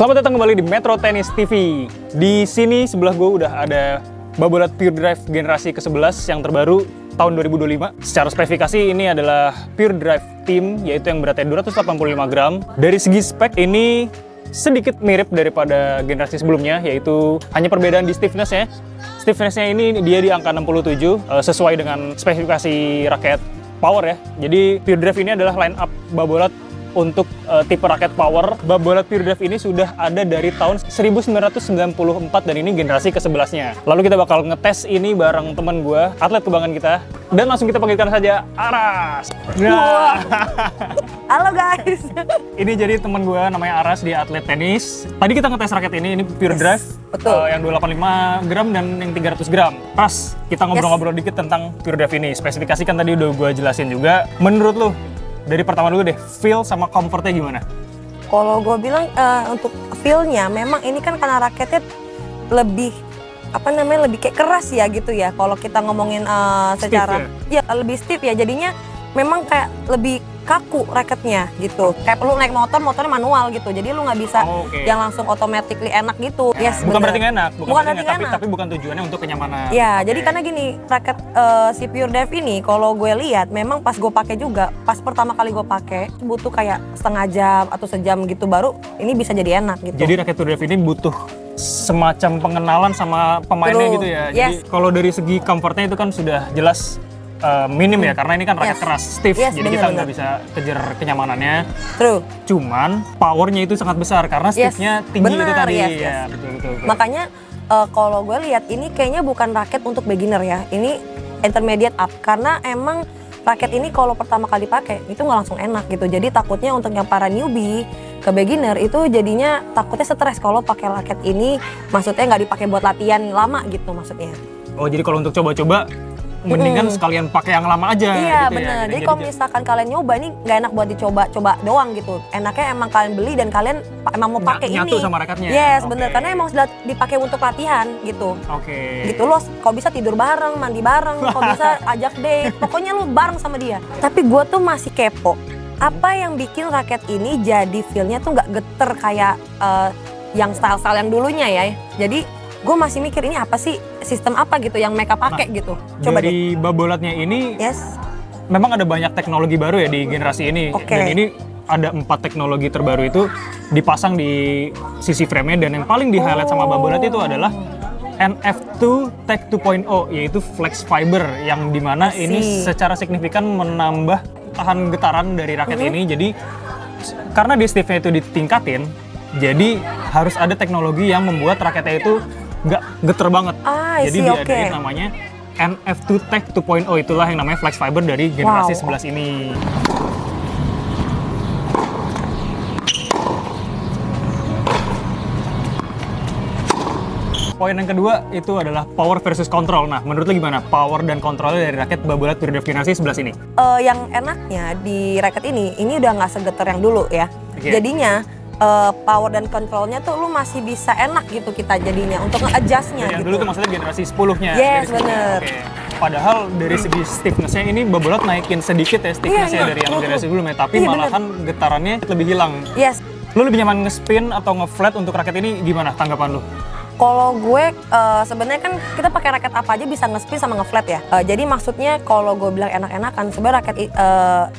Selamat datang kembali di Metro Tennis TV. Di sini sebelah gue udah ada Babolat Pure Drive generasi ke-11 yang terbaru tahun 2025. Secara spesifikasi ini adalah Pure Drive Team, yaitu yang beratnya 285 gram. Dari segi spek ini sedikit mirip daripada generasi sebelumnya, yaitu hanya perbedaan di stiffness-nya. Stiffness-nya ini dia di angka 67, sesuai dengan spesifikasi raket power ya. Jadi Pure Drive ini adalah line up Babolat untuk tipe raket power. Babolat Pure Drive ini sudah ada dari tahun 1994 dan ini generasi ke-11-nya. Lalu kita bakal ngetes ini bareng teman gue, atlet kebanggaan kita. Dan langsung kita panggilkan saja Aras. Nah. Halo guys. Ini jadi teman gue namanya Aras, dia atlet tenis. Tadi kita ngetes raket ini Pure Drive. Betul. Yang 285 gram dan yang 300 gram. Pas kita ngobrol-ngobrol dikit tentang Pure Drive ini. Spesifikasi kan tadi udah gue jelasin juga. Menurut lu, dari pertama dulu deh, feel sama comfortnya gimana? Kalau gue bilang untuk feel-nya, memang ini kan karena raketnya lebih lebih kayak keras ya gitu ya. Kalau kita ngomongin secara ya lebih stiff ya, jadinya memang kayak lebih kaku raketnya gitu. Kayak lu naik motornya manual gitu. Jadi lu nggak bisa yang langsung automatically enak gitu. Yes, bukan berarti nggak enak, enak. Tapi bukan tujuannya untuk kenyamanan. Ya, jadi karena gini, raket si Pure Drive ini kalau gue lihat memang pas gue pakai juga, pas pertama kali gue pakai butuh kayak setengah jam atau sejam gitu baru ini bisa jadi enak gitu. Jadi raket Pure Drive ini butuh semacam pengenalan sama pemainnya gitu ya. Jadi kalau dari segi comfortnya itu kan sudah jelas minim ya, karena ini kan raket keras, stiff, jadi kita nggak bisa kejar kenyamanannya. True. Cuman powernya itu sangat besar karena stiffnya tinggi itu tadi. Ya, betul. Makanya kalau gue lihat ini kayaknya bukan raket untuk beginner ya, ini intermediate up, karena emang raket ini kalau pertama kali pakai itu nggak langsung enak gitu. Jadi takutnya untuk yang para newbie ke beginner itu jadinya takutnya stres kalau pakai raket ini, maksudnya nggak dipakai buat latihan lama gitu maksudnya. Oh, jadi kalau untuk coba-coba mendingan sekalian pakai yang lama aja. Iya gitu bener, ya. jadi kalau misalkan kalian nyoba ini nggak enak buat dicoba-coba doang gitu. Enaknya emang kalian beli dan kalian emang mau pakai ini. Nyatu sama raketnya. Yes bener, karena emang sudah dipakai untuk latihan gitu. Gitu lo kalau bisa tidur bareng, mandi bareng, kalau bisa ajak date, pokoknya lo bareng sama dia. Tapi gue tuh masih kepo, apa yang bikin raket ini jadi feel-nya tuh nggak geter kayak yang style-style yang dulunya ya. Jadi gue masih mikir ini apa sih, sistem apa gitu yang mereka pakai gitu. Coba dari Babolatnya ini, memang ada banyak teknologi baru ya di generasi ini. Dan ini ada 4 teknologi terbaru itu dipasang di sisi frame-nya, dan yang paling di highlight sama Babolat itu adalah NF2 Tech 2.0, yaitu flex fiber, yang dimana ini secara signifikan menambah tahan getaran dari raket ini. Jadi karena di stiffnya itu ditingkatin, jadi harus ada teknologi yang membuat raketnya itu nggak geter banget. Jadi diadain namanya NF2 Tech 2.0, itulah yang namanya flex fiber dari generasi 11 ini. Poin yang kedua itu adalah power versus control. Nah, menurut lo gimana power dan kontrolnya dari raket Babolat Pure Drive generasi 11 ini? Yang enaknya di raket ini udah nggak segeter yang dulu ya. Jadinya power dan kontrolnya tuh lu masih bisa enak gitu kita jadinya untuk nge-adjustnya yang gitu. Dulu tuh maksudnya generasi 10-nya. Yes, bener. Padahal dari segi stiffness-nya ini Babolat naikin sedikit ya stiffness-nya dari yang generasi sebelumnya, tapi malahan getarannya lebih hilang. Yes. Lu lebih nyaman nge-spin atau nge-flat untuk raket ini, gimana tanggapan lu? Kalau gue sebenarnya kan kita pakai raket apa aja bisa nge-spin sama nge-flat ya. Jadi maksudnya kalau gue bilang enak-enakan, sebenarnya raket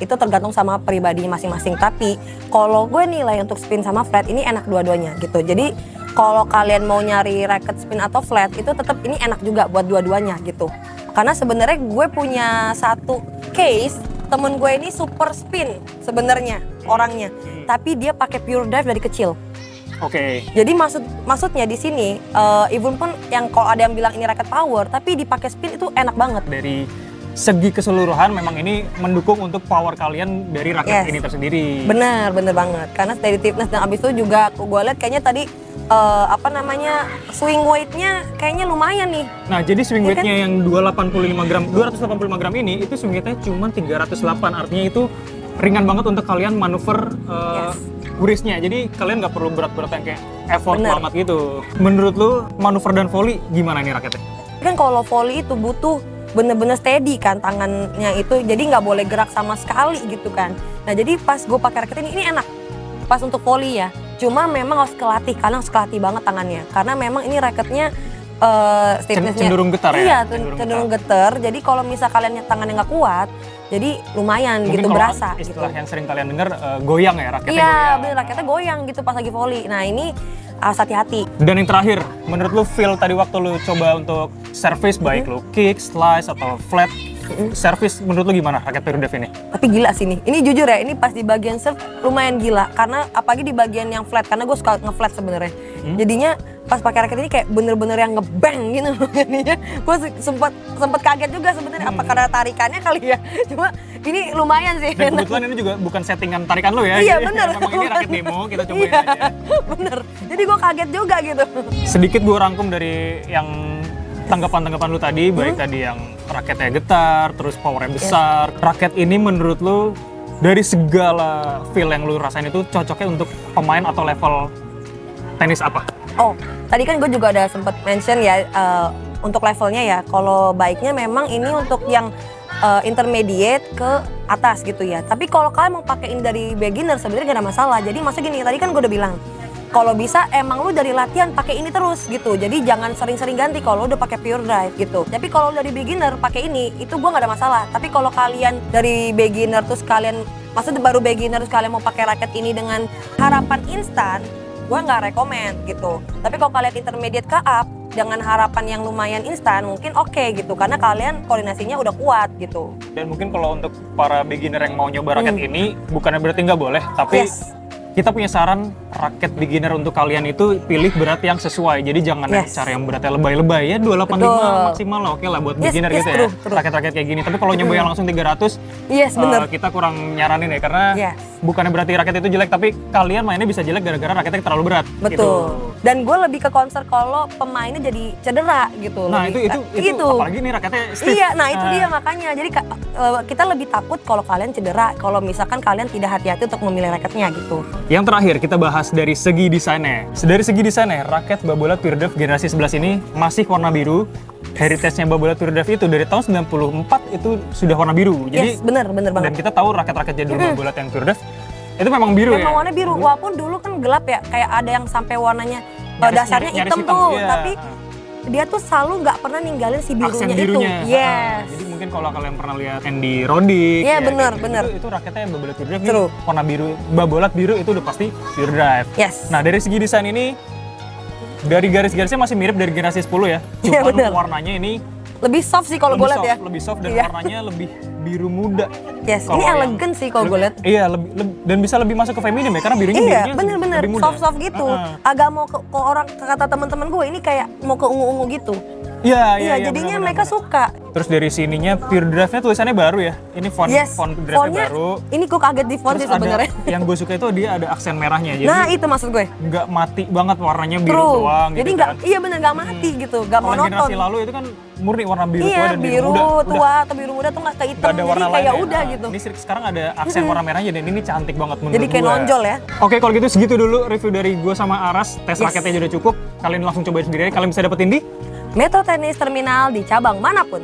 itu tergantung sama pribadinya masing-masing. Tapi kalau gue nilai untuk spin sama flat ini enak dua-duanya gitu. Jadi kalau kalian mau nyari raket spin atau flat itu tetap ini enak juga buat dua-duanya gitu. Karena sebenarnya gue punya satu case, temen gue ini super spin sebenarnya orangnya, tapi dia pakai Pure Drive dari kecil. Jadi maksudnya di sini, even pun yang kalau ada yang bilang ini raket power, tapi dipakai spin itu enak banget. Dari segi keseluruhan memang ini mendukung untuk power kalian dari raket ini tersendiri. Bener banget. Karena steady stiffness dan abis itu juga gue lihat kayaknya tadi swing weight-nya kayaknya lumayan nih. Nah, jadi swing weight-nya yang 285 gram ini itu swing weight-nya cuma 308, artinya itu ringan banget untuk kalian manuver wrist-nya. Jadi kalian nggak perlu berat-berat yang kayak effort banget gitu. Menurut lu manuver dan volley gimana nih raketnya? Kan kalau volley itu butuh bener-bener steady kan tangannya itu, jadi nggak boleh gerak sama sekali gitu kan. Nah jadi pas gue pakai raket ini enak pas untuk volley ya. Cuma memang harus kelatih, karena harus kelatih banget tangannya. Karena memang ini raketnya stiffness-nya cenderung getar ya? Iya, cenderung getar. Jadi kalau misal kalian tangannya nggak kuat, jadi lumayan mungkin gitu kalau berasa istilah gitu. yang sering kalian dengar goyang ya, raketnya Iya, goyang. bener, raketnya goyang gitu pas lagi volley. Nah ini harus hati-hati. Dan yang terakhir, menurut lu feel tadi waktu lu coba untuk service baik lu kick, slice atau flat service, menurut lu gimana raket Pure Drive ini? Tapi gila sih nih, ini jujur ya, ini pas di bagian serve lumayan gila. Karena apalagi di bagian yang flat, karena gue suka nge-flat sebenarnya. Jadinya pas pakai raket ini kayak bener-bener yang ngebang gitu. Jadinya gue sempet kaget juga sebenarnya, apa karena tarikannya kali ya. Cuma ini lumayan sih. Dan kebetulan ini juga bukan settingan tarikan lu ya? Iya Jadi bener. memang ini raket demo, kita cobain Iya, aja. bener. Jadi gue kaget juga gitu. Sedikit gue rangkum dari yang tanggapan-tanggapan lu tadi, baik tadi yang raketnya getar, terus powernya besar. Raket ini menurut lu dari segala feel yang lu rasain itu cocoknya untuk pemain atau level tenis apa? Oh, tadi kan gue juga ada sempet mention ya untuk levelnya ya. Kalau baiknya memang ini untuk yang intermediate ke atas gitu ya. Tapi kalau kalian mau pakai ini dari beginner sebenarnya gak ada masalah. Jadi maksudnya gini, tadi kan gue udah bilang kalau bisa emang lu dari latihan pakai ini terus gitu. Jadi jangan sering-sering ganti kalau udah pakai Pure Drive gitu. Tapi kalau dari beginner pakai ini, itu gua nggak ada masalah. Tapi kalau kalian dari beginner terus kalian maksudnya baru beginner terus kalian mau pakai raket ini dengan harapan instan, gua nggak rekomend gitu. Tapi kalau kalian intermediate ke up dengan harapan yang lumayan instan, mungkin oke gitu. Karena kalian koordinasinya udah kuat gitu. Dan mungkin kalau untuk para beginner yang mau nyoba raket ini, bukannya berarti nggak boleh, tapi Yes. kita punya saran raket beginner untuk kalian itu pilih berat yang sesuai. Jadi jangan Yes. cari yang beratnya lebay-lebay ya, 285 Betul. maksimal lah, oke lah buat Yes, beginner yes, gitu ya. true. Raket-raket kayak gini. Tapi kalau nyoba yang langsung 300, Yes, bener. kita kurang nyaranin ya, karena Yes. bukannya berarti raket itu jelek, tapi kalian mainnya bisa jelek gara-gara raketnya terlalu berat. Betul. Gitu. Dan gue lebih ke concern kalau pemainnya jadi cedera gitu. Nah Lebih itu apalagi nih raketnya stiff. Iya, nah itu dia makanya. Jadi kita lebih takut kalau kalian cedera, kalau misalkan kalian tidak hati-hati untuk memilih raketnya gitu. Yang terakhir kita bahas dari segi desainnya. Dari segi desainnya, raket Babolat Pure Drive generasi 11 ini masih warna biru. Heritage-nya Babolat Pure Drive itu dari tahun 94 itu sudah warna biru. Jadi Yes, bener dan banget. kita tahu raket-raket jadul Babolat yang Pure Drive itu memang biru Memang ya. warna biru, walaupun dulu kan gelap ya, kayak ada yang sampai warnanya dasarnya nyaris hitam tuh, iya. tapi dia tuh selalu nggak pernah ninggalin si Aksen birunya itu. birunya. Yes. Jadi mungkin kalau kalian pernah lihat Andy Roddick, Iya, ya, bener, kayak bener. Itu raketnya yang Babolat Pure Drive True. ini warna biru. Babolat biru itu udah pasti Pure Drive. Yes. Nah, dari segi desain ini dari garis-garisnya masih mirip dari generasi 10 ya. Iya, Cuma bener. warnanya ini Lebih soft sih kalau gue lihat ya. lebih soft dan Iya. warnanya lebih biru muda. Yes, Kalau ini yang- elegan sih kalau gue lihat. Iya, dan bisa lebih masuk ke feminim ya, karena birunya Iya, birunya bener-bener lebih muda. soft-soft gitu. Agak mau ke orang kata teman-teman gue ini kayak mau ke ungu-ungu gitu. Iya, Iya, jadinya benar-benar. mereka suka. Terus dari sininya Pure Drive-nya tulisannya baru ya. Ini font Yes, drive-nya fontnya baru. ini gue kaget di font Terus sih sebenarnya. yang gue suka itu dia ada aksen merahnya. Jadi Nah itu maksud gue. nggak mati banget warnanya biru True. doang Jadi gitu nggak, kan. iya bener nggak mati gitu, nggak Kalau monoton. generasi lalu itu kan murni warna biru tua Iya dan biru muda. tua atau biru muda tuh nggak ke hitam, Nggak ada jadi warna kayak lain ya. udah Nah, gitu. Ini sekarang ada aksen warna merahnya dan ini cantik banget menurut Jadi kayak gua. nonjol ya. Oke, kalau gitu segitu dulu review dari gue sama Aras. Tes Yes. raketnya udah cukup. Kalian langsung cobain sendiri. Kalian bisa dapetin di Metro Tennis Terminal di cabang manapun.